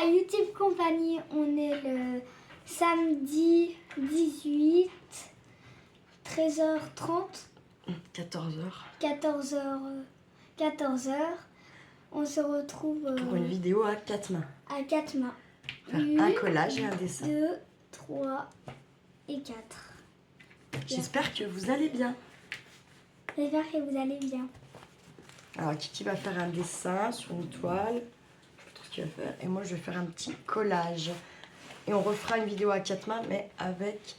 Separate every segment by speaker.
Speaker 1: à YouTube Compagnie. On est le samedi 18, 13h30. 14h. On se retrouve
Speaker 2: pour une vidéo à 4 mains.
Speaker 1: À 4 mains.
Speaker 2: Faire un collage et un dessin.
Speaker 1: 2, 3 et 4.
Speaker 2: J'espère que vous allez bien.
Speaker 1: J'espère que vous allez bien.
Speaker 2: Alors Kiki va faire un dessin sur une toile. Je sais pas trop ce qu'il va faire. Et moi je vais faire un petit collage. Et on refera une vidéo à 4 mains, mais avec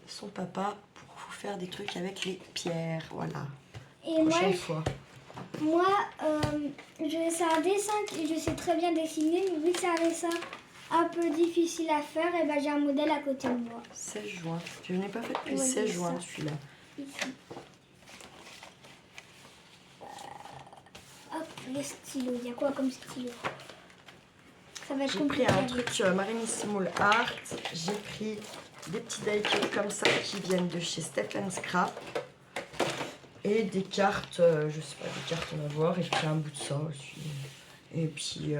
Speaker 2: son papa pour vous faire des trucs avec les pierres. Voilà.
Speaker 1: Et
Speaker 2: prochaine fois.
Speaker 1: Moi, c'est un dessin que je sais très bien dessiner, mais vu que c'est un dessin un peu difficile à faire, et ben j'ai un modèle à côté de moi.
Speaker 2: 16 juin. Je n'ai pas fait depuis
Speaker 1: Ouais,
Speaker 2: 16
Speaker 1: c'est
Speaker 2: juin
Speaker 1: ça.
Speaker 2: celui-là.
Speaker 1: Ici. Hop, les stylos. Il y a quoi comme stylo? Ça va être
Speaker 2: J'ai
Speaker 1: compliqué.
Speaker 2: pris un truc Marinissimo Art. J'ai pris des petits die-cuts comme ça qui viennent de chez Stephen Scrap. Et des cartes, je sais pas, des cartes on va voir. Et puis un bout de ça aussi. Et puis,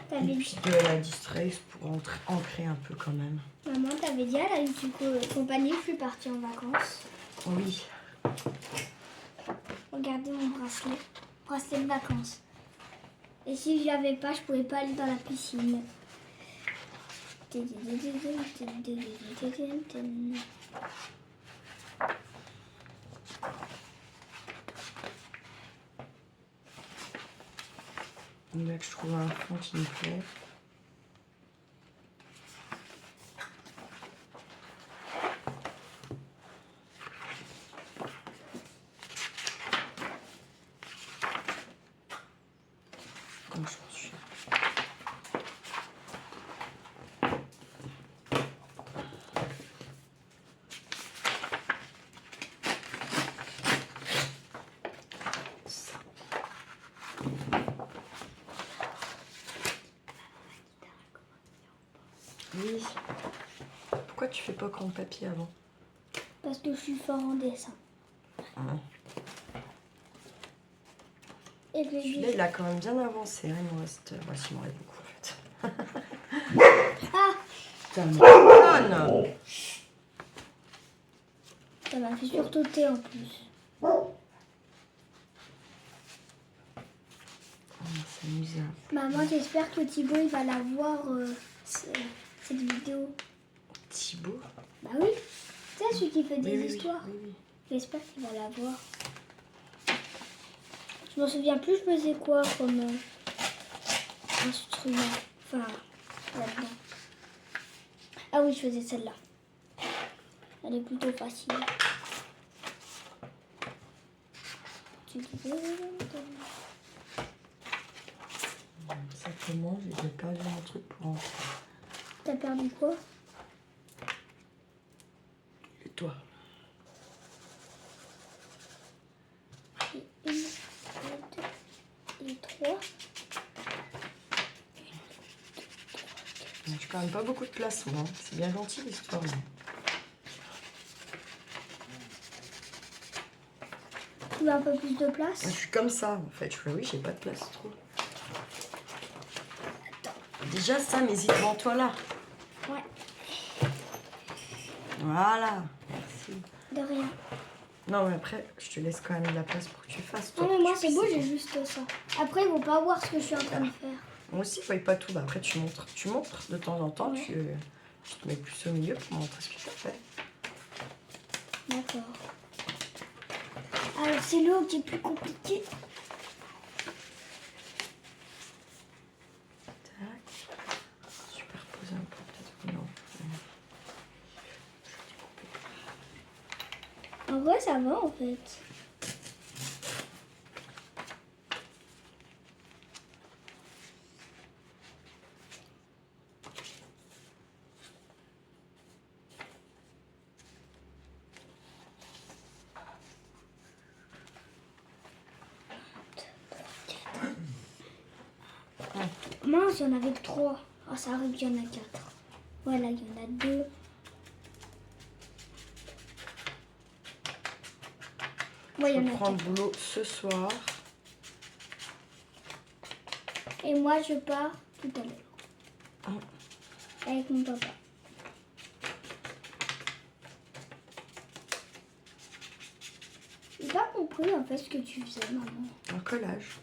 Speaker 2: de la distrace pour ancrer un peu quand même.
Speaker 1: Maman, t'avais dit à la YouTube Compagnie que je suis partie en vacances.
Speaker 2: Oui.
Speaker 1: Regardez mon bracelet. Bracelet de vacances. Et si je l'avais pas, je pouvais pas aller dans la piscine.
Speaker 2: Là que je trouve un fond qui me plaît. Comme je pense. Oui. Pourquoi tu fais pas grand papier avant?
Speaker 1: Parce que je suis fort en dessin.
Speaker 2: Ah.
Speaker 1: Et que
Speaker 2: Celui-là, il a quand même bien avancé. Hein. Il me reste... Voici, il m'en reste beaucoup en fait.
Speaker 1: Ah!
Speaker 2: Putain, mais conne!
Speaker 1: Ça m'a fait surtoter en plus.
Speaker 2: C'est amusant.
Speaker 1: Maman, j'espère que Thibaut il va la voir cette vidéo.
Speaker 2: Thibaut?
Speaker 1: Bah oui, c'est celui qui fait des
Speaker 2: Oui,
Speaker 1: histoires.
Speaker 2: oui.
Speaker 1: J'espère qu'il va la voir. Je me souviens plus, je faisais quoi comme instrument. Enfin, là-dedans. Ah oui, je faisais celle-là. Elle est plutôt facile.
Speaker 2: Simplement, j'ai perdu mon truc pour entrer.
Speaker 1: T'as perdu quoi?
Speaker 2: Et toi?
Speaker 1: Et une, et deux, et trois.
Speaker 2: J'ai quand même pas beaucoup de place, moi. C'est bien gentil l'histoire.
Speaker 1: Tu veux un peu plus de place?
Speaker 2: Je suis comme ça, en fait. Je fais oui, j'ai pas de place trop. Déjà, ça, mais hésite devant toi là.
Speaker 1: Ouais.
Speaker 2: Voilà. Merci.
Speaker 1: De rien.
Speaker 2: Non, mais après, je te laisse quand même de la place pour que tu fasses. Toi,
Speaker 1: Non, mais moi,
Speaker 2: tu
Speaker 1: c'est beau,
Speaker 2: puisses-
Speaker 1: j'ai juste ça. Après, ils vont pas voir ce que je suis en train de faire.
Speaker 2: Moi aussi, je voyais pas tout. Bah, après, tu montres. Tu montres de temps en temps.
Speaker 1: Ouais.
Speaker 2: Tu te mets plus au milieu pour montrer ce que tu as fait.
Speaker 1: D'accord. Alors, c'est l'eau qui est plus compliqué.
Speaker 2: Tac. Superposer un peu, peut-être. Non.
Speaker 1: En vrai, ça va, en fait. Mince, il y en avait que 3. Ah, ça arrive qu'il y en a 4. Voilà, il y en a 2. Ouais, il y en
Speaker 2: Je
Speaker 1: a
Speaker 2: reprends le
Speaker 1: 4.
Speaker 2: boulot ce soir.
Speaker 1: Et moi, je pars tout à l'heure.
Speaker 2: Oh.
Speaker 1: Avec mon papa. J'ai pas compris en fait ce que tu faisais, maman.
Speaker 2: Un collage.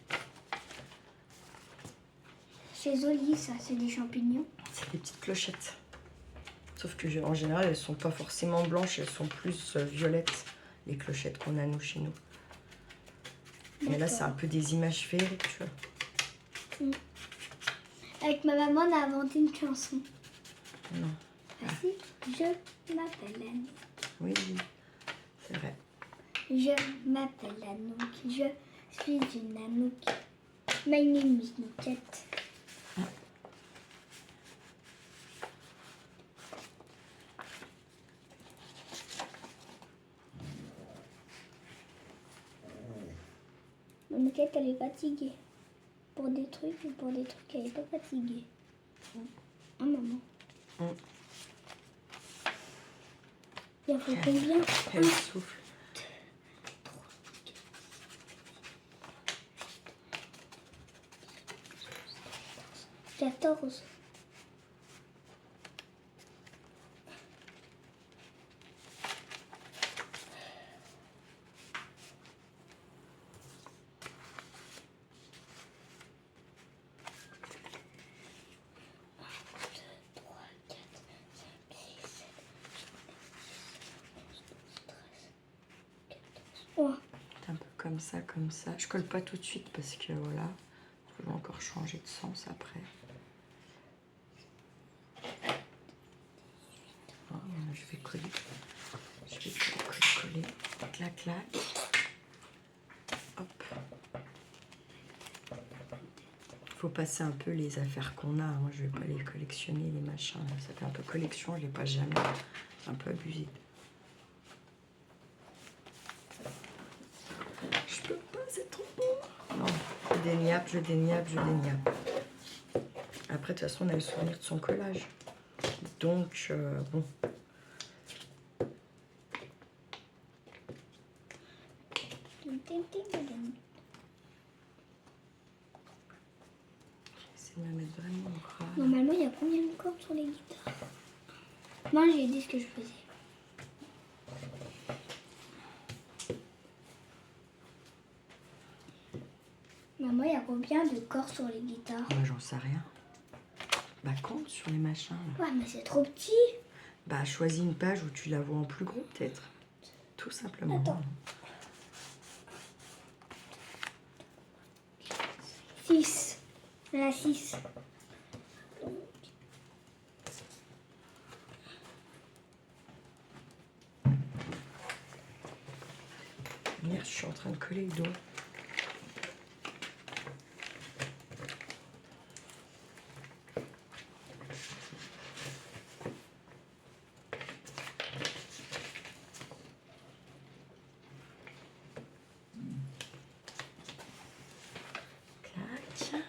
Speaker 1: C'est joli ça, c'est des champignons.
Speaker 2: C'est des petites clochettes. Sauf que en général, elles sont pas forcément blanches, elles sont plus violettes, les clochettes qu'on a nous chez nous. Mais là, c'est un peu des images féeriques, tu vois.
Speaker 1: Avec ma maman, on a inventé une chanson.
Speaker 2: Non.
Speaker 1: Ah si, je m'appelle Anouk.
Speaker 2: Oui, c'est vrai.
Speaker 1: Je m'appelle Anouk. Je suis une Anouk. My name is Noukette. Noukette, elle est fatiguée. Pour des trucs ou pour des trucs, elle est pas fatiguée. Ah, maman. Il en faut combien?
Speaker 2: Elle souffle.
Speaker 1: 14. Oh.
Speaker 2: C'est un peu comme ça, comme ça. Je colle pas tout de suite parce que voilà, je vais encore changer de sens après. Oh, je vais coller. Je vais coller. Clac, clac. Hop. Faut passer un peu les affaires qu'on a. Moi, je vais pas les collectionner, les machins. Ça fait un peu collection, je les passe jamais. C'est un peu abusé. Je peux pas, c'est trop beau. Non, je déniappe, je déniappe, je déniappe. Après, de toute façon, on a le souvenir de son collage. Donc, bon. J'essaie de me mettre vraiment au ras.
Speaker 1: Normalement, il y a combien de cordes sur les guitares? Moi, j'ai dit ce que je faisais. Maman, il y a combien de cordes sur les guitares?
Speaker 2: Moi, j'en sais rien. Bah, compte sur les machins. Là.
Speaker 1: Ouais, mais c'est trop petit.
Speaker 2: Bah, choisis une page où tu la vois en plus gros, peut-être. Tout simplement.
Speaker 1: Attends. 6. Il y en a 6.
Speaker 2: Merde, je suis en train de coller le dos. Clac.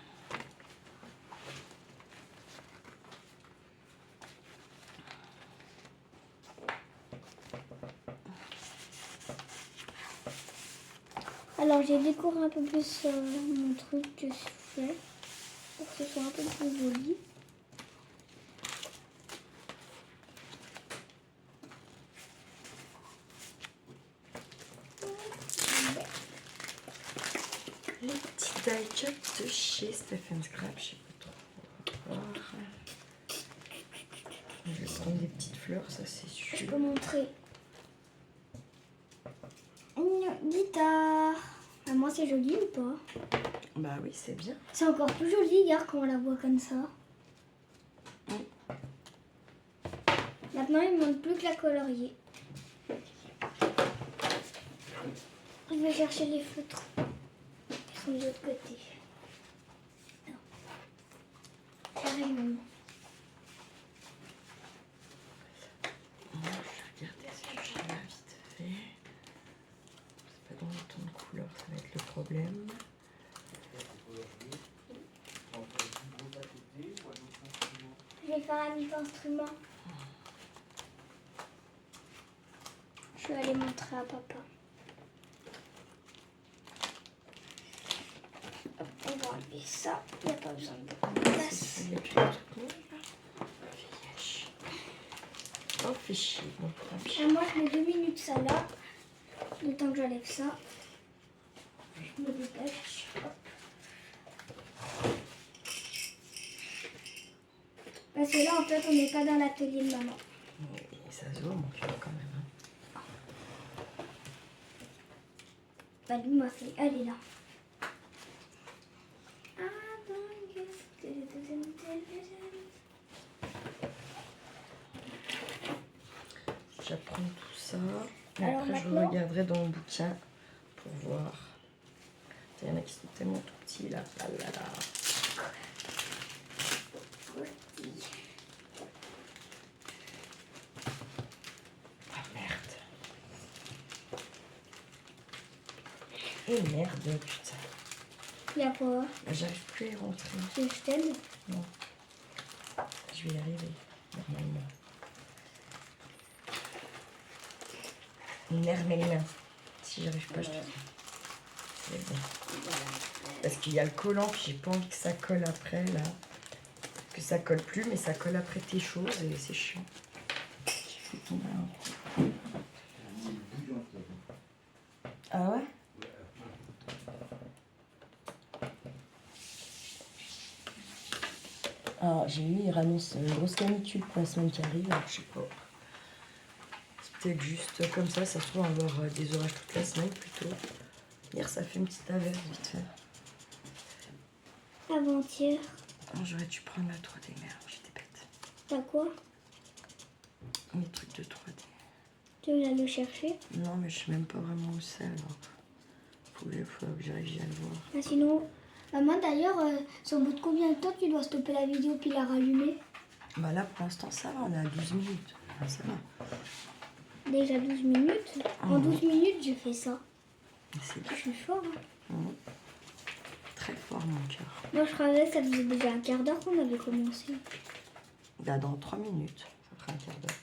Speaker 1: Alors, j'ai décoré un peu plus mon truc que je fais pour que ce soit un peu plus joli.
Speaker 2: Les petits die-cuts de chez Stephen Scrap, je sais pas trop. Je vais prendre des petites fleurs, ça c'est sûr.
Speaker 1: Je peux montrer. Une guitare. Maman, c'est joli ou pas?
Speaker 2: Bah oui, c'est bien.
Speaker 1: C'est encore plus joli, regarde quand on la voit comme ça. Maintenant, il ne manque plus que la colorier. Je vais chercher les feutres. Ils sont de l'autre côté. Non. Carrément.
Speaker 2: Je vais regarder ce que j'ai là vite fait. C'est pas dans le ton de couleur, ça va être le problème.
Speaker 1: Je vais faire un autre instrument. Je vais aller montrer à papa. Hop, on va enlever enlever ça. Il n'y a pas besoin de place.
Speaker 2: Il y a plus de trucs nuls, là. Oh, fais chier. Bon, tant pis.
Speaker 1: Et moi, je mets 2 minutes ça là. Le temps que j'enlève ça. Je me dépêche. Hop. Parce que là, en fait, on n'est pas dans l'atelier de maman.
Speaker 2: Mais ça se voit, mon cœur, quand même. Hein.
Speaker 1: Bah, lui m'a fait. Elle est là.
Speaker 2: J'apprends tout ça. Et
Speaker 1: Alors
Speaker 2: après, je
Speaker 1: maintenant
Speaker 2: regarderai dans mon bouquin pour voir. Il y en a qui sont tellement tout petits, là. Ah là là. Ah, merde. Et merde, putain.
Speaker 1: Il y a quoi?
Speaker 2: Bah, j'arrive plus à y rentrer.
Speaker 1: Tu veux que je t'aide?
Speaker 2: Non. Je vais y arriver, normalement. Nermelin. Si j'arrive pas, je te dis. C'est bon. Parce qu'il y a le collant, puis j'ai pas envie que ça colle après, là. Que ça colle plus, mais ça colle après tes choses, et c'est chiant. J'ai fait tomber un coup. Ah ouais? Alors, j'ai eu, il annonce une grosse canicule pour la semaine qui arrive, alors je sais pas. C'est peut-être juste comme ça se trouve, on va avoir des orages toute la semaine plutôt. Hier, ça fait une petite averse vite fait.
Speaker 1: Avant-hier.
Speaker 2: Oh, j'aurais dû prendre la 3D, merde, j'étais bête.
Speaker 1: T'as quoi?
Speaker 2: Mes trucs de 3D.
Speaker 1: Tu veux aller le chercher?
Speaker 2: Non, mais je sais même pas vraiment où c'est, alors. Faut que j'arrive à le voir.
Speaker 1: Ah, sinon, maman d'ailleurs, c'est au bout de combien de temps tu dois stopper la vidéo puis la rallumer?
Speaker 2: Bah là, pour l'instant, ça va, on est à 12 minutes. Ah, ça va.
Speaker 1: Déjà 12 minutes? En 12 minutes, j'ai fait ça.
Speaker 2: C'est
Speaker 1: Je suis fort. Hein.
Speaker 2: mmh. Très fort, mon cœur.
Speaker 1: Moi, je croyais que ça faisait déjà un quart d'heure qu'on avait commencé.
Speaker 2: Là, dans 3 minutes, ça fera un quart d'heure.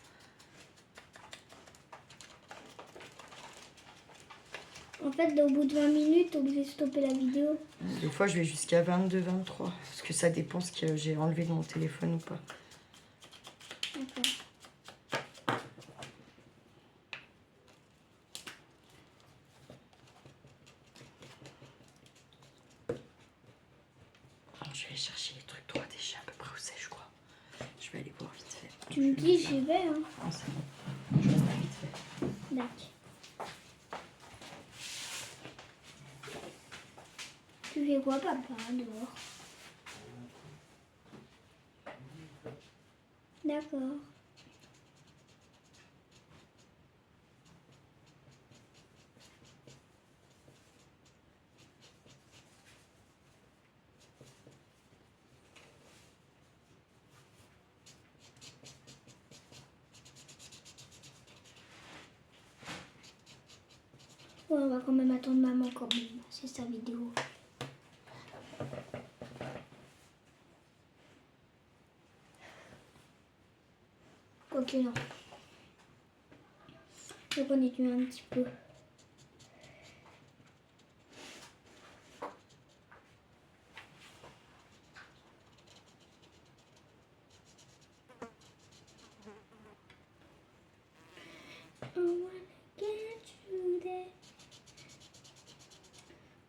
Speaker 1: En fait, au bout de 20 minutes, t'es obligé de stopper la vidéo.
Speaker 2: Des fois, je vais jusqu'à 22, 23. Parce que ça dépend ce que j'ai enlevé de mon téléphone ou pas.
Speaker 1: D'accord.
Speaker 2: Alors, je vais aller chercher les trucs 3D, je sais à peu près où c'est, je crois. Je vais aller voir vite fait.
Speaker 1: Tu me dis, j'y vais. Hein.
Speaker 2: Ah, c'est bon. Je vais voir vite fait.
Speaker 1: D'accord. Tu fais quoi, papa, dehors? D'accord. Ouais, on va quand même attendre maman quand même. C'est sa vidéo. Ok, non. Donc on étudie un petit peu. I wanna get you there.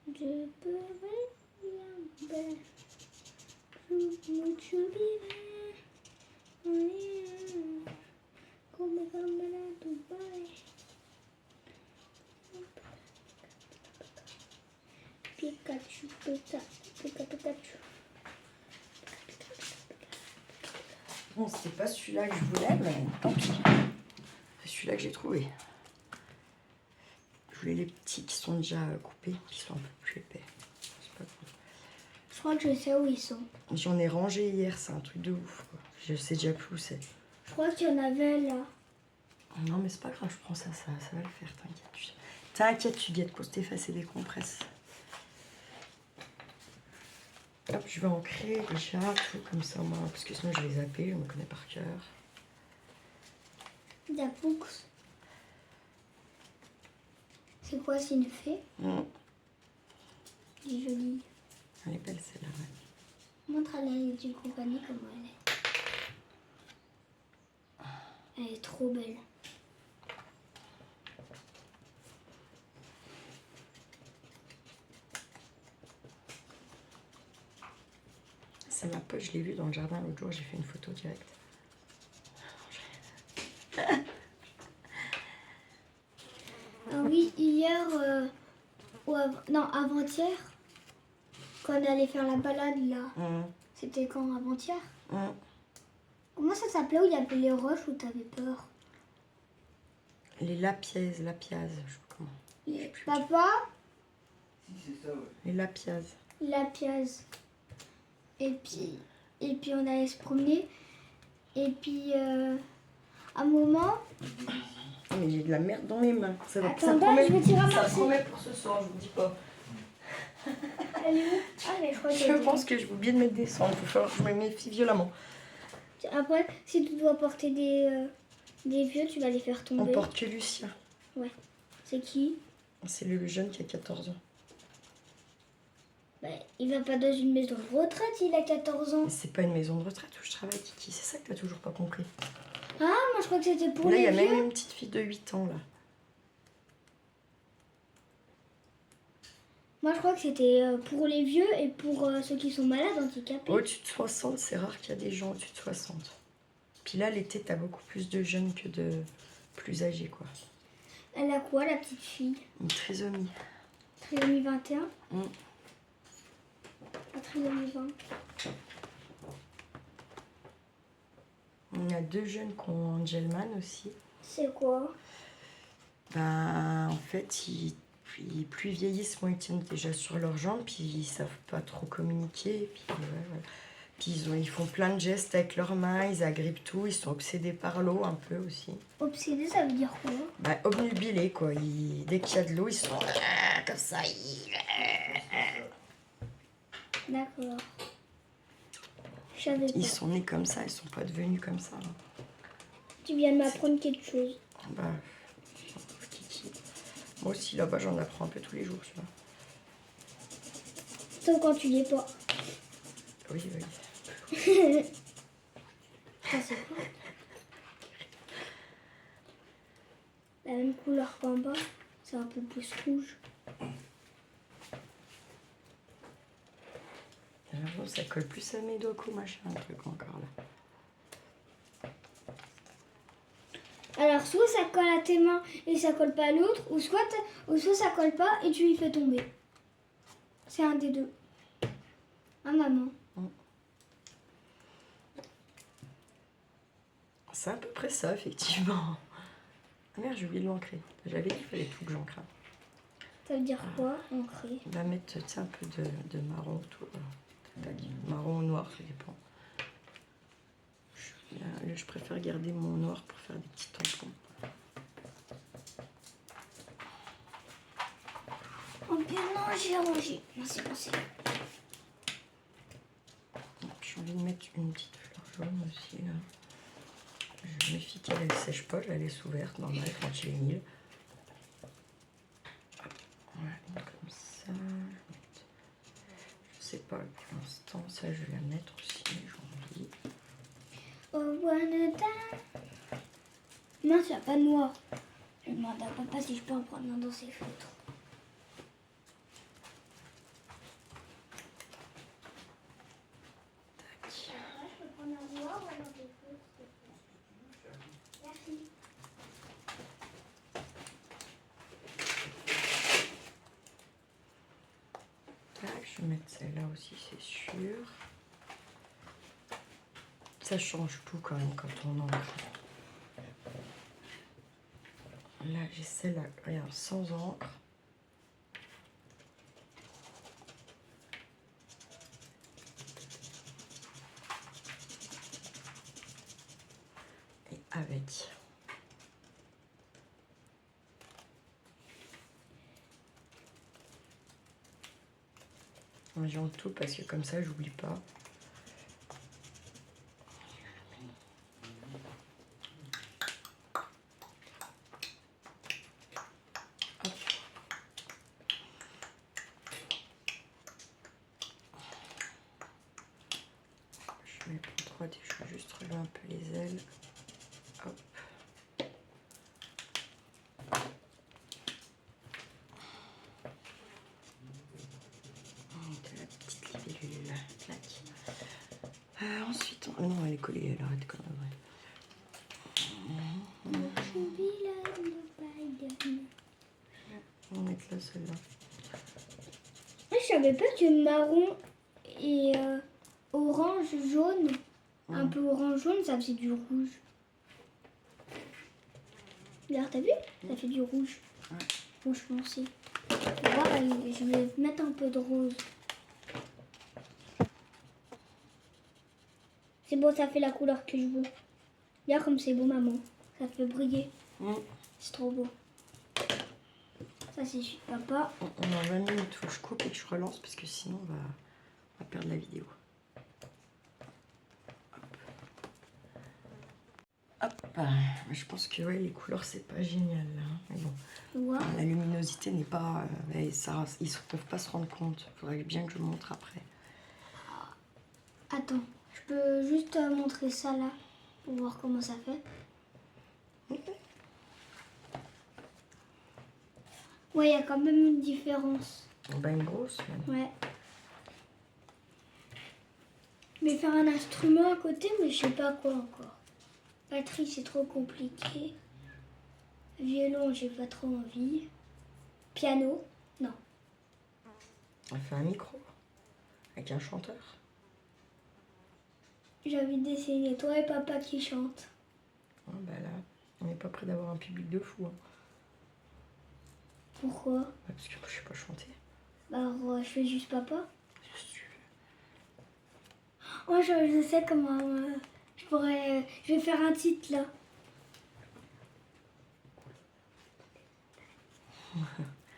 Speaker 1: Je peux regarder. Je be there. Oh yeah. Come à Dubaï. Pikachu, Pikachu.
Speaker 2: Bon, c'était pas celui-là que je voulais, mais tant pis. C'est celui-là que j'ai trouvé. Je voulais les petits qui sont déjà coupés, qui sont un peu plus épais. C'est pas grave.
Speaker 1: Je crois que je sais où ils sont.
Speaker 2: J'en ai rangé hier, c'est un truc de ouf, quoi. Je sais déjà plus où c'est.
Speaker 1: Je crois qu'il y en avait là.
Speaker 2: Non, mais c'est pas grave, je prends ça, ça va le faire, t'inquiète. T'inquiète, tu guettes pour t'effacer des compresses. Hop, je vais en créer déjà, tout comme ça, moi, parce que sinon je vais zapper, je me connais par cœur.
Speaker 1: Dapoux. C'est quoi, c'est une fée?
Speaker 2: Mmh.
Speaker 1: C'est joli.
Speaker 2: Elle est belle celle-là, ouais.
Speaker 1: Montre à la du compagnie comment elle est. Elle est trop belle.
Speaker 2: C'est ma pote, je l'ai vue dans le jardin l'autre jour, j'ai fait une photo directe.
Speaker 1: Ah oui, hier, non, avant-hier, quand on allait faire la balade là, c'était quand avant-hier? Comment ça s'appelait où il y avait les roches où t'avais peur?
Speaker 2: Les lapiaises, je sais pas comment.
Speaker 1: Papa,
Speaker 3: Si, c'est ça, ouais.
Speaker 2: Les lapiaises.
Speaker 1: la pièce. Et puis on allait se promener. Et puis, à un moment,
Speaker 2: Oh, mais j'ai de la merde dans les mains. Ça
Speaker 1: attends,
Speaker 2: promet,
Speaker 1: je vais t'y
Speaker 2: ça
Speaker 1: ramasser.
Speaker 2: promet pour ce soir, je vous dis pas.
Speaker 1: Elle est où? Ah, mais je crois
Speaker 2: Je pense que je vais oublier de mettre des cendres. Il va falloir que je me méfie violemment.
Speaker 1: Après, si tu dois porter des vieux, tu vas les faire
Speaker 2: On
Speaker 1: tomber.
Speaker 2: porte que Lucien.
Speaker 1: C'est qui?
Speaker 2: C'est le jeune qui a 14 ans.
Speaker 1: Bah, il va pas dans une maison de retraite, il a 14 ans.
Speaker 2: Mais c'est pas une maison de retraite où je travaille, Kiki. C'est ça que t'as toujours pas compris.
Speaker 1: Ah, moi je crois que c'était pour
Speaker 2: Là, il y
Speaker 1: les
Speaker 2: a
Speaker 1: vieux.
Speaker 2: même une petite fille de 8 ans, là.
Speaker 1: Moi je crois que c'était pour les vieux et pour ceux qui sont malades, handicapés.
Speaker 2: Au-dessus de 60, c'est rare qu'il y a des gens au-dessus de 60. Puis là, l'été, t'as beaucoup plus de jeunes que de plus âgés, quoi.
Speaker 1: Elle a quoi, la petite fille?
Speaker 2: Une trisomie.
Speaker 1: Trisomie 21?
Speaker 2: Mm.
Speaker 1: Pas trisomie 20.
Speaker 2: On a 2 jeunes qui ont Angelman aussi.
Speaker 1: C'est quoi?
Speaker 2: Ben, en fait, plus ils vieillissent, moins ils tiennent déjà sur leurs jambes, puis ils savent pas trop communiquer. Puis, ouais. Puis ils font plein de gestes avec leurs mains, ils agrippent tout, ils sont obsédés par l'eau un peu aussi.
Speaker 1: Obsédé, ça veut dire quoi?
Speaker 2: Ben, obnubilés, quoi. Dès qu'il y a de l'eau, ils sont comme ça.
Speaker 1: D'accord. Je savais pas.
Speaker 2: Ils sont nés comme ça, ils sont pas devenus comme ça. Hein.
Speaker 1: Tu viens de m'apprendre quelque chose.
Speaker 2: Bah, Kiki. Moi aussi, là-bas, j'en apprends un peu tous les jours, tu vois.
Speaker 1: Sauf quand tu l'es pas.
Speaker 2: Oui.
Speaker 1: Ça, c'est quoi? La même couleur qu'en bas, c'est un peu plus rouge.
Speaker 2: J'ai l'impression que ça colle plus à mes doigts qu'au machin, un truc encore là.
Speaker 1: Alors, soit ça colle à tes mains et ça colle pas à l'autre, ou soit ça colle pas et tu lui fais tomber. C'est un des deux. Hein, maman?
Speaker 2: C'est à peu près ça, effectivement. Ah merde, j'ai oublié de l'ancrer. J'avais dit qu'il fallait tout que j'ancre.
Speaker 1: Ça veut dire quoi, ancré?
Speaker 2: On va mettre un peu de marron autour. Marron ou noir, ça dépend. Je préfère garder mon noir pour faire des petits tampons.
Speaker 1: Oh bien non, j'ai rangé. Non, c'est bon, c'est bon.
Speaker 2: J'ai envie de mettre une petite fleur jaune aussi là. Je me méfie qu'elle ne sèche pas, je la laisse ouverte, normal quand j'ai mis. Voilà, comme ça. Je sais pas pour l'instant, ça je vais la mettre aussi, j'ai envie.
Speaker 1: Oh, one time. Non, tu n'as pas de noir. Je demande à papa si je peux en prendre un dans ses feutres.
Speaker 2: Tac.
Speaker 1: Je peux prendre un noir ou un dans tes feutres? Merci.
Speaker 2: Tac, je vais mettre celle-là aussi, c'est sûr. Ça change tout quand même quand on encre. Là, j'ai celle-là, regarde, sans encre. Et avec. J'en tout parce que comme ça, j'oublie pas. 3D, je vais juste relever un peu les ailes. Hop. De la petite libellule. Clac. Ensuite, non, elle est collée, elle arrête quand même. On va mettre là celle-là.
Speaker 1: Je savais pas que marron et orange, jaune, un peu orange jaune, ça faisait du rouge. D'ailleurs, t'as vu? Ça fait du rouge.
Speaker 2: Ouais.
Speaker 1: Rouge foncé. Pareil, je vais mettre un peu de rose. C'est beau, ça fait la couleur que je veux. Regarde comme c'est beau, maman. Ça fait briller. C'est trop beau. Ça, c'est papa.
Speaker 2: On a 20 minutes, faut que je coupe et que je relance parce que sinon on va perdre la vidéo. Hop. Je pense que ouais, les couleurs c'est pas génial là. Mais bon,
Speaker 1: Ouais.
Speaker 2: la luminosité n'est pas... ils ne peuvent pas se rendre compte. Il faudrait bien que je montre après.
Speaker 1: Attends, je peux juste montrer ça là pour voir comment ça fait. Ouais, il y a quand même une différence.
Speaker 2: Ben une grosse même.
Speaker 1: Ouais. Je vais faire un instrument à côté, mais je sais pas quoi encore. Batterie, c'est trop compliqué. Violon, j'ai pas trop envie. Piano, non.
Speaker 2: On fait un micro avec un chanteur.
Speaker 1: J'ai envie d'essayer toi et papa qui chantent.
Speaker 2: Oh, ben là, on n'est pas près d'avoir un public de fou. Hein.
Speaker 1: Pourquoi?
Speaker 2: Parce que moi je sais pas chanter.
Speaker 1: Bah, alors, je fais juste papa.
Speaker 2: Si tu veux.
Speaker 1: Oh, je sais comment. Je vais faire un titre là.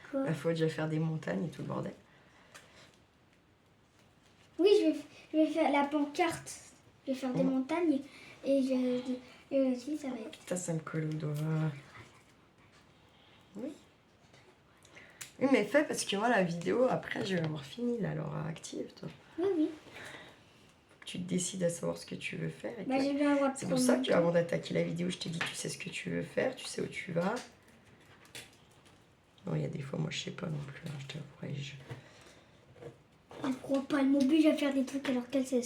Speaker 1: Quoi?
Speaker 2: Il faut déjà faire des montagnes et tout le bordel.
Speaker 1: Oui, je vais faire la pancarte. Je vais faire des montagnes et aussi ça va être.
Speaker 2: Putain, ça me colle au doigt. Oui. Oui, mais fais parce que moi, la vidéo, après, je vais avoir fini là, alors active, toi.
Speaker 1: Oui, oui.
Speaker 2: Tu te décides à savoir ce que tu veux faire.
Speaker 1: Bah, j'ai bien le droit de
Speaker 2: C'est pour
Speaker 1: prendre
Speaker 2: ça
Speaker 1: mon
Speaker 2: que
Speaker 1: temps.
Speaker 2: avant d'attaquer la vidéo, je t'ai dit, tu sais ce que tu veux faire, tu sais où tu vas. Bon, il y a des fois, moi, je sais pas non plus, hein, je t'avouerai.
Speaker 1: Elle croit pas, elle m'oblige à faire des trucs alors qu'elle sait.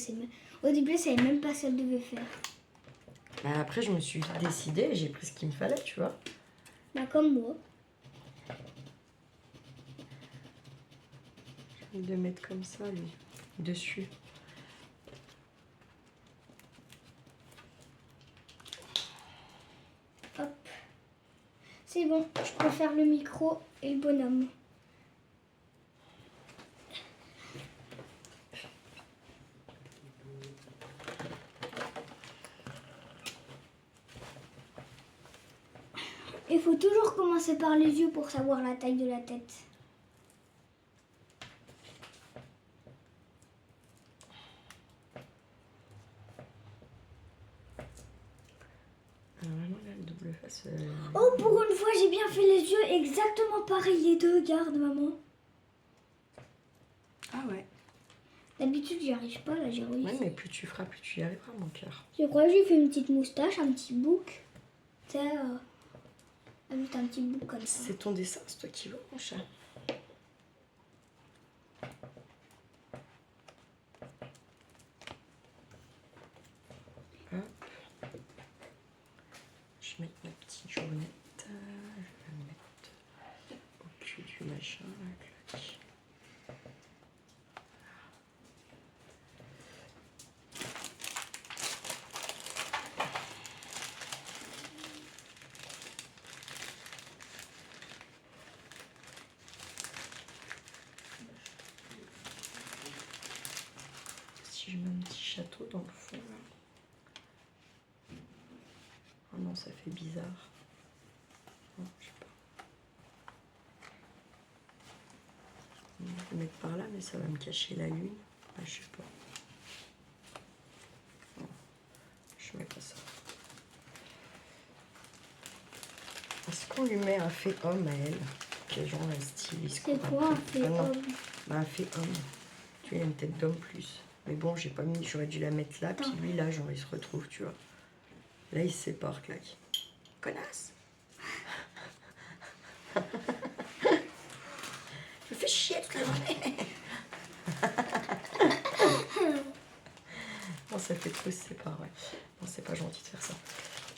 Speaker 1: Au début, elle savait même pas ce qu'elle devait faire.
Speaker 2: Bah, après, je me suis décidée et j'ai pris ce qu'il me fallait, tu vois.
Speaker 1: Bah, comme moi.
Speaker 2: J'ai envie de mettre comme ça, lui, dessus.
Speaker 1: Hop. C'est bon, je peux faire le micro et le bonhomme. Il faut toujours commencer par les yeux pour savoir la taille de la tête.
Speaker 2: Vraiment, là, le double face.
Speaker 1: Oh, pour une fois, j'ai bien fait les yeux exactement pareil, les deux. Regarde, maman.
Speaker 2: Ah ouais.
Speaker 1: D'habitude, j'y arrive pas, là, j'ai réussi.
Speaker 2: Ouais, mais plus tu feras, plus tu y arriveras, mon cœur.
Speaker 1: Je crois que j'ai fait une petite moustache, un petit bouc. Tu sais, juste un petit bouc comme ça.
Speaker 2: C'est ton dessin, c'est toi qui veux, mon chat. Hop. Je vais mettre ma petite jaunette. Je vais la mettre au cul du machin. Là, clac. Si je mets un petit château dans le fond là. Oh non, ça fait bizarre. Oh, je sais pas. Je vais le mettre par là, mais ça va me cacher la lune. Ah, je sais pas. Non, je mets pas ça. Est-ce qu'on lui met un fait homme à elle? Quel genre un style?
Speaker 1: C'est quoi un fait
Speaker 2: non.
Speaker 1: homme?
Speaker 2: Bah, un fait homme. Tu as une tête d'homme plus. Mais bon, j'ai pas mis, j'aurais dû la mettre là, puis lui là, genre il se retrouve, tu vois. Là, il se sépare, clac. Connasse. Je me fais chier toute la journée. Non, ça fait trop se séparer, ouais. Non, c'est pas gentil de faire ça.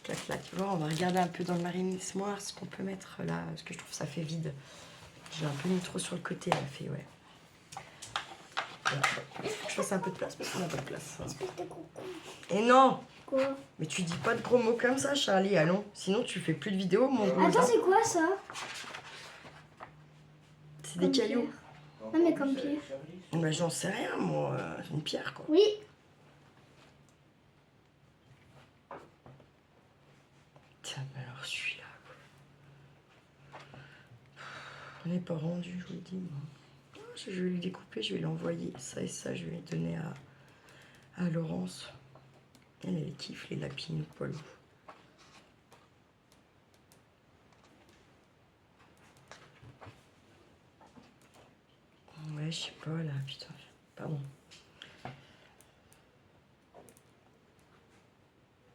Speaker 2: Clac, clac. Bon, on va regarder un peu dans le marinismoire ce qu'on peut mettre là, parce que je trouve que ça fait vide. J'ai un peu mis trop sur le côté, la fille, ouais. Voilà. Je fasse un peu de place parce qu'on n'a pas de place.
Speaker 1: Espèce de coucou.
Speaker 2: Et non!
Speaker 1: Quoi?
Speaker 2: Mais tu dis pas de gros mots comme ça, Charlie, allons. Sinon, tu fais plus de vidéos, mon gros.
Speaker 1: Attends, c'est quoi ça?
Speaker 2: C'est des cailloux.
Speaker 1: Non, mais comme pierre.
Speaker 2: Bah, j'en sais rien, moi. C'est une pierre, quoi.
Speaker 1: Oui.
Speaker 2: Tiens, mais alors celui-là, quoi. On n'est pas rendu, je vous le dis. Moi. Je vais le découper, je vais l'envoyer. Ça et ça, je vais les donner à Laurence. Elle kiffe les lapines, poilou. Ouais, je sais pas, là, putain. Pardon.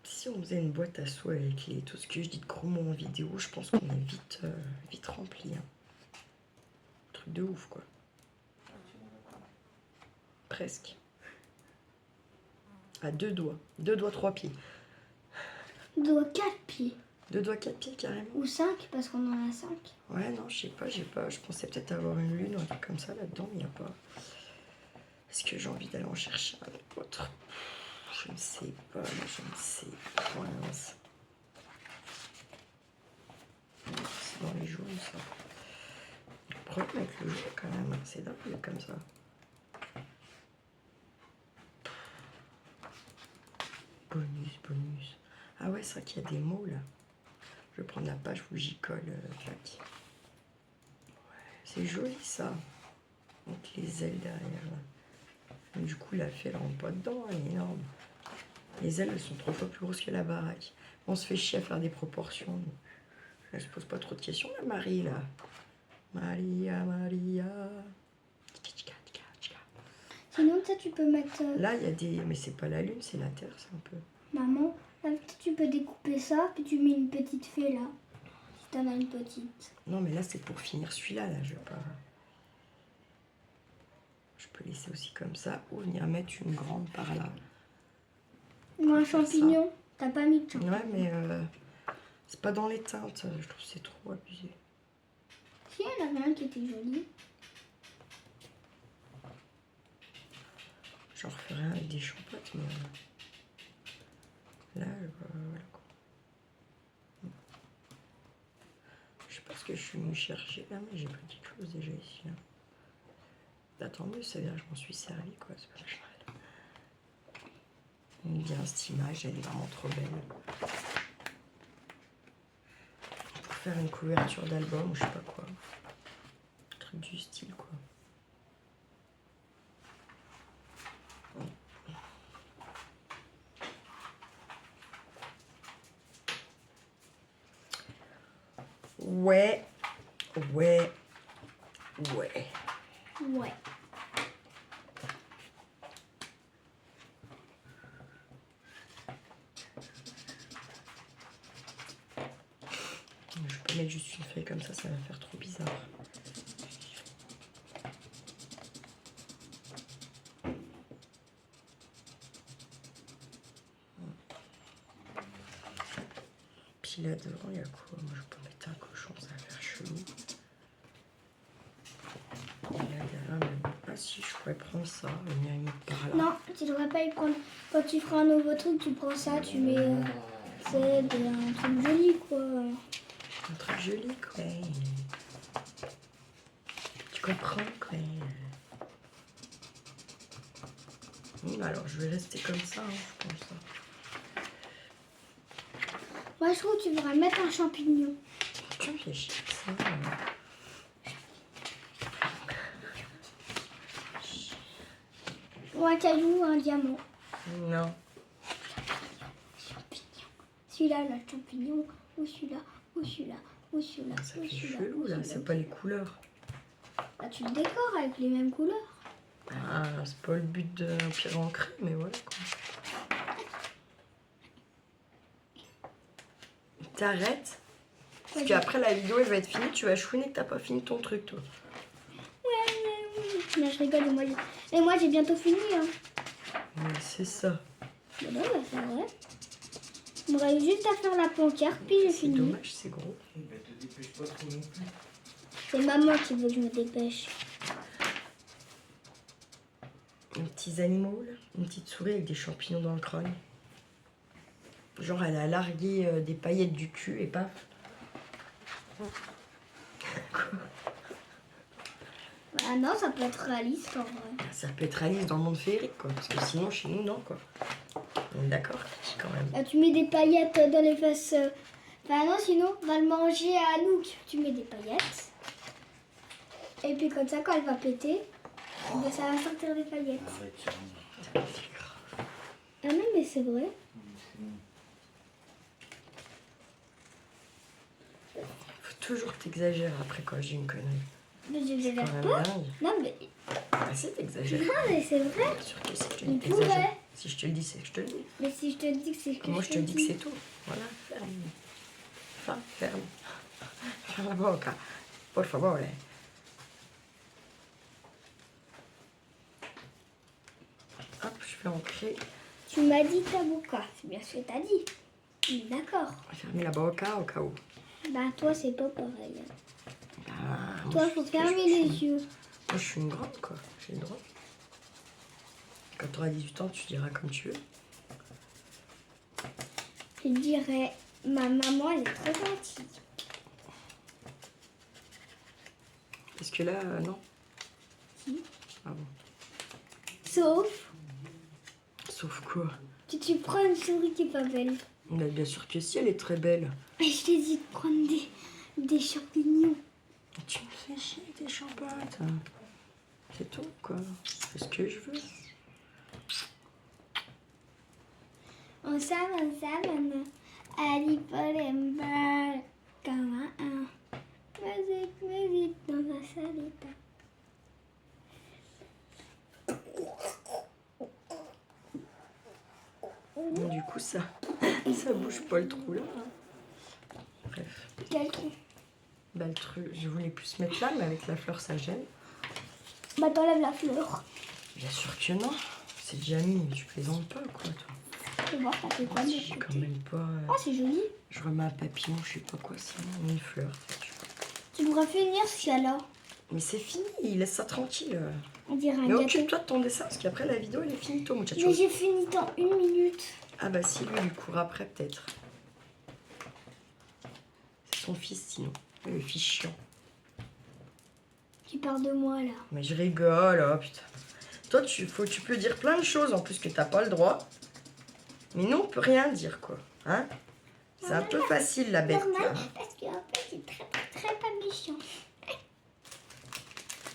Speaker 2: Si on faisait une boîte à soie avec tout ce que je dis de gros mots en vidéo, je pense qu'on est vite rempli. Hein. Truc de ouf, quoi. Presque. À 2 doigts. 2 doigts, 3 pieds.
Speaker 1: 2 doigts 4 pieds.
Speaker 2: 2 doigts, 4 pieds, carrément.
Speaker 1: Ou 5, parce qu'on en a 5.
Speaker 2: Ouais, non, je sais pas, je pensais peut-être avoir une lune ou un truc comme ça là-dedans, mais il n'y a pas. Est-ce que j'ai envie d'aller en chercher un autre? Je ne sais pas, je ne sais pas. C'est dans les jaunes, ça. Le problème avec le jaune, quand même, c'est dingue comme ça. Bonus. Ah ouais, c'est vrai qu'il y a des mots, là. Je vais prendre la page où j'y colle, clac. Ouais, c'est joli, ça. Avec les ailes derrière, là. Du coup, la fée, elle rentre pas dedans, elle est énorme. Les ailes, elles sont 3 fois plus grosses que la baraque. On se fait chier à faire des proportions. Elle se pose pas trop de questions, la Marie, là. Maria.
Speaker 1: Sinon, ça, tu peux mettre...
Speaker 2: Là, il y a des... Mais c'est pas la lune, c'est la terre, c'est un peu...
Speaker 1: Maman, là, tu peux découper ça, puis tu mets une petite fée, là. Si t'en as une petite.
Speaker 2: Non, mais là, c'est pour finir celui-là, là, je vais pas... Je peux laisser aussi comme ça, ou venir mettre une grande par là.
Speaker 1: Ou un champignon. T'as pas mis de champignon.
Speaker 2: Ouais, mais c'est pas dans les teintes. Je trouve que c'est trop abusé.
Speaker 1: Si, il y en avait un qui était joli.
Speaker 2: J'en referai un avec des champottes, mais là, voilà quoi. Je sais pas ce que je suis venue chercher là, mais j'ai pris quelque chose déjà ici. Là. Bah, tant mieux, ça veut dire que je m'en suis servi, quoi. C'est pas mal. J'aime bien cette image, elle est vraiment trop belle. Pour faire une couverture d'album ou je sais pas quoi. Un truc du style, quoi. Ouais. Je peux mettre juste une feuille comme ça va faire trop bizarre. Puis là devant, il y a quoi? Moi, je peux mettre un cochon, ça va faire chelou. Et là, derrière, même... Ah si, je pourrais prendre ça, venir y mettre par là.
Speaker 1: Non, tu devrais pas y prendre. Quand tu feras un nouveau truc, tu prends ça, tu mets... c'est un truc joli, quoi.
Speaker 2: Un truc joli, quoi. Tu comprends, quoi. Alors, je vais rester comme ça, hein, je pense.
Speaker 1: Moi, je trouve que tu devrais mettre un champignon.
Speaker 2: Tu réfléchis ça.
Speaker 1: Ou un caillou ou un diamant.
Speaker 2: Non.
Speaker 1: Champignon. Celui-là, le champignon. Ou celui-là, ou celui-là, ou celui-là.
Speaker 2: Ça fait chelou, là. C'est pas les couleurs.
Speaker 1: Bah, tu le décores avec les mêmes couleurs.
Speaker 2: Ah, c'est pas le but de pire ancré, mais voilà quoi. T'arrêtes. Parce qu'après la vidéo elle va être finie, tu vas chouiner que t'as pas fini ton truc toi.
Speaker 1: Non, je rigole, et moi j'ai bientôt fini. Hein.
Speaker 2: Ouais, c'est ça.
Speaker 1: Bah non, bah, c'est vrai. Il me reste juste à faire la pancarte, puis j'ai
Speaker 2: C'est
Speaker 1: fini.
Speaker 2: dommage, c'est gros.
Speaker 3: Eh ben, te dépêche pas trop non plus.
Speaker 1: C'est maman qui veut que je me dépêche.
Speaker 2: Les petits animaux là, une petite souris avec des champignons dans le crâne. Genre elle a largué des paillettes du cul et paf.
Speaker 1: Ah non, ça peut être réaliste en vrai.
Speaker 2: Ça peut être réaliste dans le monde féerique quoi, parce que sinon chez nous non quoi. On est d'accord quand même.
Speaker 1: Là, tu mets des paillettes dans les fesses. Enfin non, sinon on va le manger à Anouk. Tu mets des paillettes. Et puis comme ça, quand elle va péter, ben, ça va sortir des paillettes.
Speaker 3: Arrête, Charlie.
Speaker 1: Ah non, mais c'est vrai.
Speaker 2: Faut toujours que t'exagères après quand je dis une connerie.
Speaker 1: Mais je
Speaker 2: C'est
Speaker 1: vais
Speaker 2: quand
Speaker 1: faire
Speaker 2: même
Speaker 1: pas.
Speaker 2: dingue.
Speaker 1: Non, mais,
Speaker 2: Ah si t'exagères.
Speaker 1: non, mais c'est vrai.
Speaker 2: Bien sûr que si je te
Speaker 1: Il
Speaker 2: dis que
Speaker 1: pourrait.
Speaker 2: t'exagères. Si je te le dis, c'est que je te le dis.
Speaker 1: Mais si je te dis que c'est que
Speaker 2: Moi je te dis que c'est tout. Voilà, ferme. Enfin, ferme. Ferme la boca. Por favor. Hop, je vais ancrer.
Speaker 1: Tu m'as dit ta boca. C'est bien ce que t'as dit. Oui, d'accord.
Speaker 2: Fermer la boca au cas où.
Speaker 1: Bah toi, c'est pas pareil.
Speaker 2: Ah, moi,
Speaker 1: Toi,
Speaker 2: je
Speaker 1: faut
Speaker 2: suis-
Speaker 1: fermer
Speaker 2: je
Speaker 1: les
Speaker 2: suis-
Speaker 1: yeux.
Speaker 2: Moi je suis une grande quoi. J'ai le droit. Quand tu auras 18 ans, tu diras comme tu veux.
Speaker 1: Je dirais, ma maman, elle est très gentille.
Speaker 2: Parce que là, non.
Speaker 1: Si.
Speaker 2: Ah bon.
Speaker 1: Sauf,
Speaker 2: Sauf quoi?
Speaker 1: tu prends une souris qui est pas belle.
Speaker 2: Mais bien sûr que si, elle est très belle.
Speaker 1: Et je t'ai dit de prendre des champignons.
Speaker 2: Tu me fais chier avec tes champottes. C'est tout, quoi. Je fais ce que je veux.
Speaker 1: On s'amène. Ali Polemba. Comme un. Musique dans la salle.
Speaker 2: Du coup, ça bouge pas le trou, là. Bref.
Speaker 1: Quel trou?
Speaker 2: Bah, le truc, je voulais plus mettre là, mais avec la fleur, ça gêne.
Speaker 1: Bah t'enlèves la fleur.
Speaker 2: Bien sûr que non. C'est déjà mis, tu plaisantes pas, quoi, toi.
Speaker 1: Tu vois, ça fait quoi de
Speaker 2: J'ai quand même pas...
Speaker 1: Oh, c'est joli.
Speaker 2: Je remets un papillon, je sais pas quoi, sinon une fleur. Tu vois.
Speaker 1: Tu devrais finir ce là.
Speaker 2: Mais c'est fini, laisse ça tranquille.
Speaker 1: On dirait un
Speaker 2: Mais
Speaker 1: gâteau.
Speaker 2: occupe-toi de ton dessin, parce qu'après, la vidéo, elle est finie, toi, muchacho.
Speaker 1: Mais j'ai fini dans 1 minute.
Speaker 2: Ah bah si, lui, il court après, peut-être. C'est son fils, sinon. Le fils chiant.
Speaker 1: Tu parles de moi là.
Speaker 2: Mais je rigole, oh putain. Toi, tu peux dire plein de choses, en plus, que t'as pas le droit. Mais nous, on peut rien dire, quoi. Hein? C'est un peu facile, la bête,
Speaker 1: Normal,
Speaker 2: là.
Speaker 1: parce qu'en fait, c'est très pas méchant.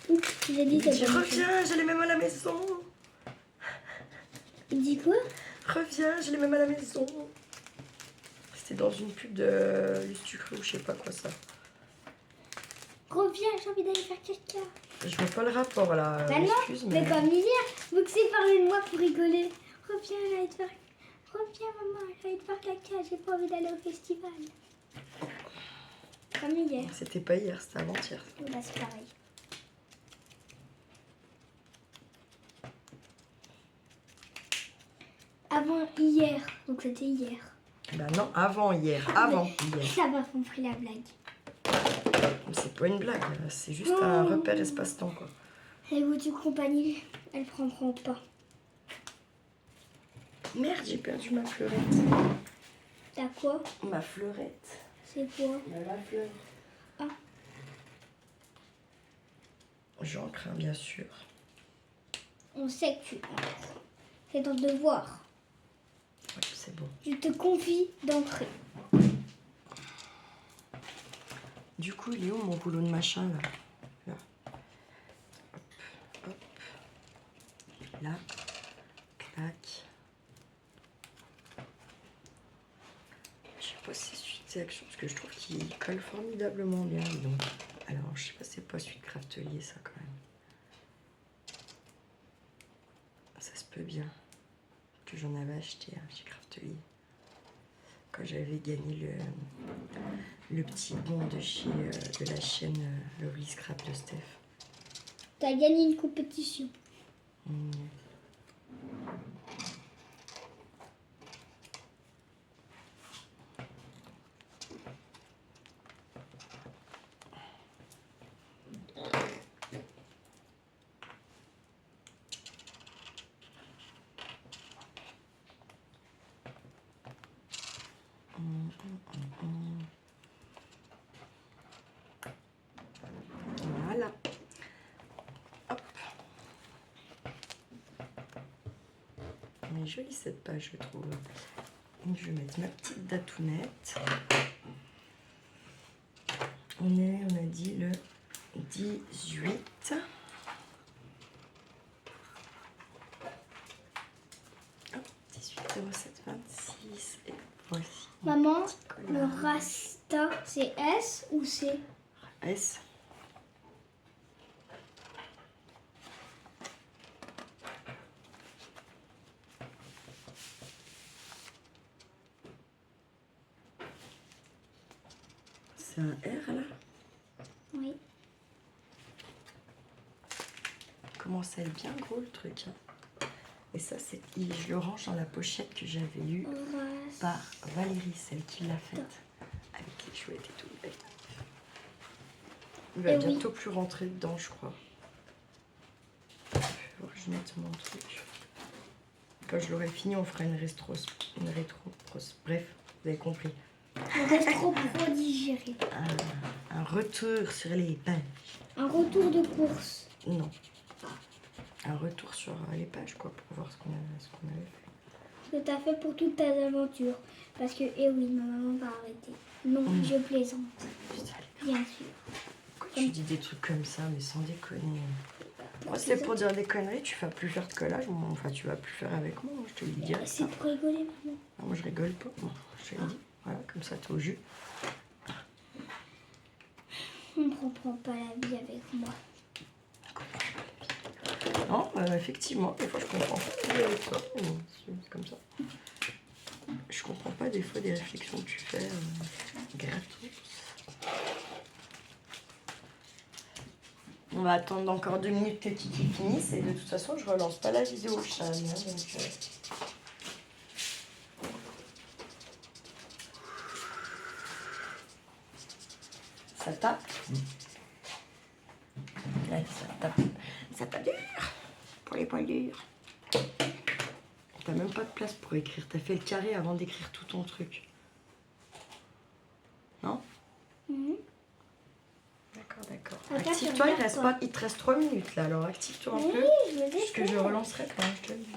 Speaker 1: Oups, j'ai dit
Speaker 2: Il
Speaker 1: c'est
Speaker 2: dit,
Speaker 1: pas méchant.
Speaker 2: reviens, je les même à la maison.
Speaker 1: Il dit quoi?
Speaker 2: Reviens, je les même à la maison. C'était dans une pub de Lustucru ou je sais pas quoi, ça.
Speaker 1: Reviens, j'ai envie d'aller faire caca.
Speaker 2: Je vois pas le rapport, là.
Speaker 1: Bah non,
Speaker 2: Excuse,
Speaker 1: mais comme hier, vous que c'est parler de moi pour rigoler. Reviens, j'allais te faire... Reviens maman, j'allais te faire caca, j'ai pas envie d'aller au festival. Comme hier.
Speaker 2: C'était pas hier, c'était avant-hier.
Speaker 1: Bah c'est pareil. Avant hier, donc c'était hier.
Speaker 2: Bah non, avant hier. Avant hier.
Speaker 1: Ça va compris la blague.
Speaker 2: C'est pas une blague, c'est juste un repère espace-temps, quoi.
Speaker 1: Les vous du compagnie, elles prendront pas.
Speaker 2: Merde, j'ai perdu ma fleurette.
Speaker 1: T'as quoi?
Speaker 2: Ma fleurette.
Speaker 1: C'est quoi?
Speaker 2: Ma fleur.
Speaker 1: Ah.
Speaker 2: J'encre, hein, bien sûr.
Speaker 1: On sait que tu entres. C'est ton devoir.
Speaker 2: Ouais, c'est bon.
Speaker 1: Je te confie d'entrer.
Speaker 2: Du coup, il est où mon rouleau de machin, là? Là. Hop, hop. Là. Clac. Je sais pas si c'est suite action, parce que je trouve qu'il colle formidablement bien. Donc, alors, je sais pas si c'est pas suite craftelier, ça, quand même. peu bien. Que j'en avais acheté chez Craftelier. Quand j'avais gagné le petit bon de la chaîne Laurie Scrap de Steph.
Speaker 1: T'as gagné une compétition.
Speaker 2: Mmh. Voilà. Hop. Elle est jolie cette page, je trouve. Donc, je vais mettre ma petite datounette. On a dit le 18. Hop, 18,0726. Et voici.
Speaker 1: Maman, le Rasta, c'est S ou C?
Speaker 2: S. C'est un R là?
Speaker 1: Oui.
Speaker 2: Commence à être bien gros le truc. Hein. Et ça, je le range dans la pochette que j'avais eue par Valérie, celle qui l'a faite. Avec les chouettes et tout. Il va bientôt plus rentrer dedans, je crois. Je note mon truc. Quand je l'aurai fini, on fera une rétro. Bref, vous avez compris.
Speaker 1: Un rétro prodigéré.
Speaker 2: Un retour sur les pages.
Speaker 1: Un retour de course.
Speaker 2: Non. Un retour sur les pages, quoi, pour voir ce qu'on avait fait.
Speaker 1: Ce que t'as fait pour toutes tes aventures. Parce que, eh oui, ma maman va arrêter. Non, je plaisante.
Speaker 2: Putain,
Speaker 1: Bien sûr.
Speaker 2: pourquoi tu dis des trucs comme ça, mais sans déconner? Moi, c'est pour dire des conneries, tu vas plus faire de collage. Enfin, tu vas plus faire avec moi, je te le dis direct.
Speaker 1: C'est pour rigoler, maman.
Speaker 2: Non, moi, je rigole pas. Bon, je te le dis. Voilà, comme ça, t'es au jus.
Speaker 1: On ne comprend pas la vie avec moi.
Speaker 2: Non, effectivement, des fois, je comprends pas la vie avec toi. C'est comme ça. Je comprends pas des fois des réflexions que tu fais gratuites. On va attendre encore 2 minutes que Kiki finisse et de toute façon je relance pas la vidéo Chane. Hein, donc, ça tape. Ouais, ça tape. Ça tape dur pour les poils durs. T'as même pas de place pour écrire. T'as fait le carré avant d'écrire tout ton truc. Non? D'accord. Active-toi, il te reste 3 minutes là, alors active-toi un peu. Parce que je relancerai quand je te le dis.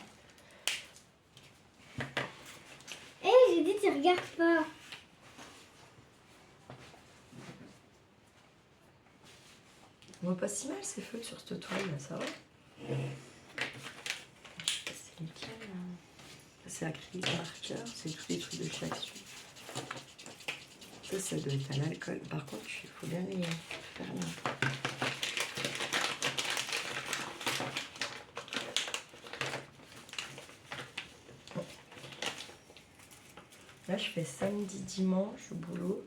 Speaker 1: J'ai dit, tu regardes pas.
Speaker 2: On voit pas si mal ces feuilles sur cette toile là, ça va? C'est nickel. C'est acrylique marqueur, c'est tous les trucs de chez Action. Ça doit être à l'alcool. Par contre, il faut bien les fermer. Là, je fais samedi, dimanche au boulot.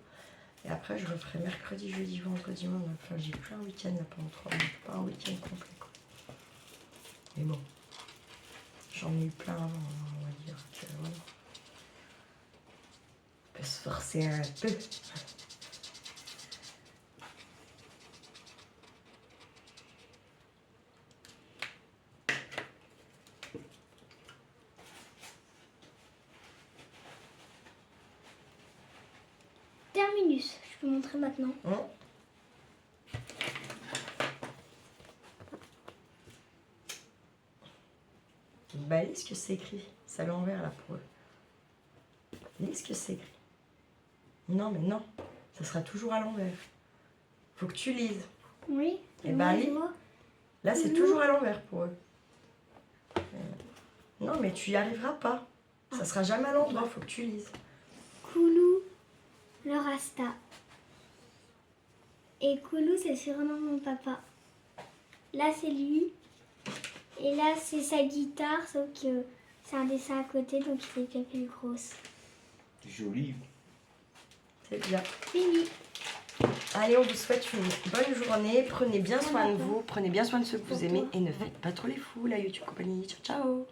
Speaker 2: Et après, je referai mercredi, jeudi, vendredi. Enfin, j'ai plus un week-end là pendant 3 mois. Pas un week-end complet, quoi. Mais bon, j'en ai eu plein avant, on va dire. Que, voilà. On peut se forcer un peu.
Speaker 1: Terminus, je peux montrer maintenant.
Speaker 2: Bah, lis ce que c'est écrit. C'est à l'envers là pour eux. Lis ce que c'est écrit. Non, mais non. Ça sera toujours à l'envers. Faut que tu lises.
Speaker 1: Oui.
Speaker 2: Et bah, lis. Là, c'est toujours à l'envers pour eux. Non, mais tu y arriveras pas. Ça sera jamais à l'endroit. Faut que tu lises.
Speaker 1: Koulou, le Rasta. Et Koulou, c'est le surnom de mon papa. Là, c'est lui. Et là, c'est sa guitare, sauf que c'est un dessin à côté, donc il est bien plus grosse.
Speaker 3: Joli.
Speaker 2: C'est bien.
Speaker 1: Fini.
Speaker 2: Allez, on vous souhaite une bonne journée. Prenez bien soin de vous, prenez bien soin de ceux que vous aimez et ne faites pas trop les fous, la YouTube compagnie. Ciao, ciao.